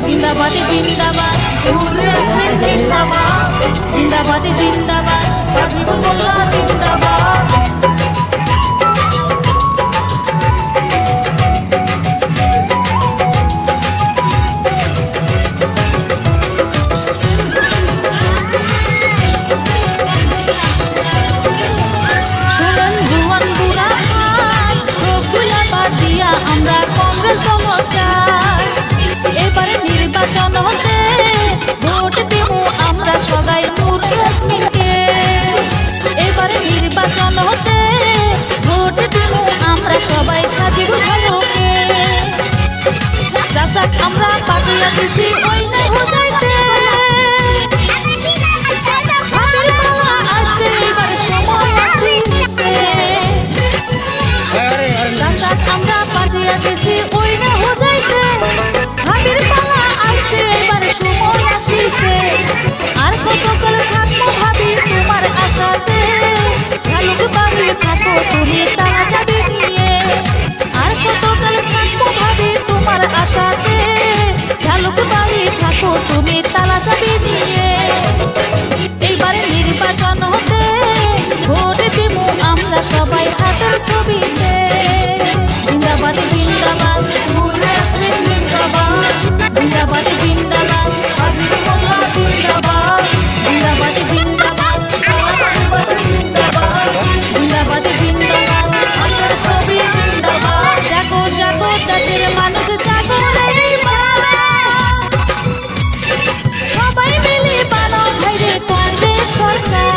জিন্দাবাদ জিন্দাবাদ জিন্দাবাদ জিন্দাবাদ জিন্দাবাদ সাজিবুল্লাহ জিন্দাবাদ। আমরা কংগ্রেস দল চাই, এবারে নির্বাচন হতে ভোট দেব আমরা সবাই নূর ইয়াসমিনকে। এবারে নির্বাচন হতে ভোট দেব আমরা সবাই সাজিবুল ভাইকে। চাচা আমরা পাঠিয়ে দিছি ওই না হো যাইতে, আমরা পাঠিয়ে দিছি ওই না হো যাইতে, ভাবির পালা আইছে এবারে সময় আসিছে। আর কতকাল থাকবো ভাবি তোমার আশাতে, ঝালুক বাড়ি থাকো তুমি তারা যাবে নিয়ে। আর কতকাল থাকবো ভাবি তোমার আশাতে, ঝালুক বাড়ি থাকো তুমি তারা যাবে নিয়ে। এইবারে নির্বাচন হতে ভোট দেব আমরা সবাই হাতের ছবিতে। জিন্দাবাদ জিন্দাবাদ জিন্দাবাদ জিন্দাবাদ জিন্দাবাদ সাজিবুল্লাহ জিন্দাবাদ। জিন্দাবাদ জিন্দাবাদ জিন্দাবাদ জিন্দাবাদ জিন্দাবাদ হাতের ছবি জিন্দাবাদ। জাগো জাগো দেশের মানুষ জাগো রে সবাই মিলে বানাও ভাইরে কংগ্রেস সরকার।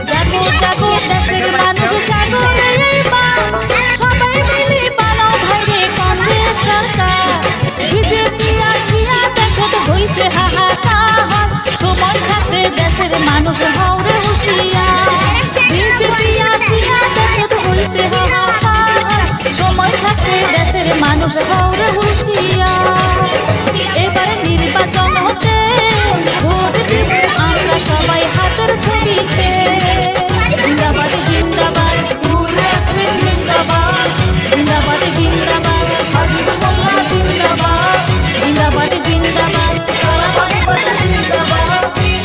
জাগো জাগো দেশের মানুষ জাগো রে সবাই মিলে বানাও ভাইরে কংগ্রেস সরকার। বিজেপি আসিয়া দেশত হইছে হাহাকার, সময় থাকতে দেশের মানুষ হওরে হুঁশিয়ার। বিজেপি আসিয়া দেশত হইছে হাহাকার, সময় থাকতে দেশের মানুষ হওরে হুঁশিয়ার। এবারে নির্বাচন হতে ভোট দেব আমরা সবাই হাতের ছবিতে। জিন্দাবাদ জিন্দাবাদ জিন্দাবাদ জিন্দাবাদ জিন্দাবাদ সাজিবুল্লাহ জিন্দাবাদ। জিন্দাবাদ জিন্দাবাদ জিন্দাবাদ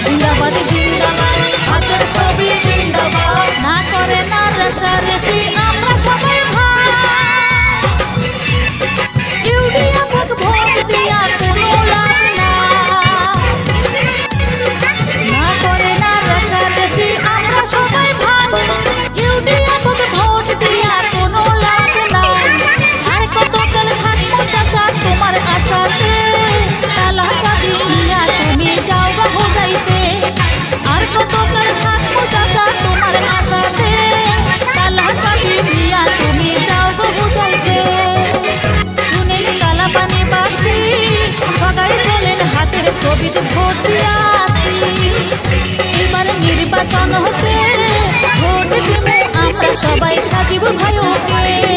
জিন্দাবাদ জিন্দাবাদ হাতের ছবি জিন্দাবাদ। না করে না রেশারেশি আমরা সবাই ভাই, ইউরিয়া ভোট দিয়া কোনো লাভ না। না করে না রেশারেশি আমরা সবাই ভাই, ইউরিয়া ভোট দিয়া কোনো লাভ নাই। আর কতকাল থাকবো চাচা তোমার আশাতে, তালা চাবি নিয়া তুমি যাও বা হো যাইতে। আর কতকাল থাকবো চাচা তোমার আশাতে, তালা চাবি নিয়া তুমি যাও বা হো যাইতে। শুনে কালা পানি বাসি সবাই চলেন হাতের ছবিতে ভোট দিয়া আসি। এবারে নির্বাচন হতে ভোট দেব আমরা সবাই সাজিবুল ভাইকে।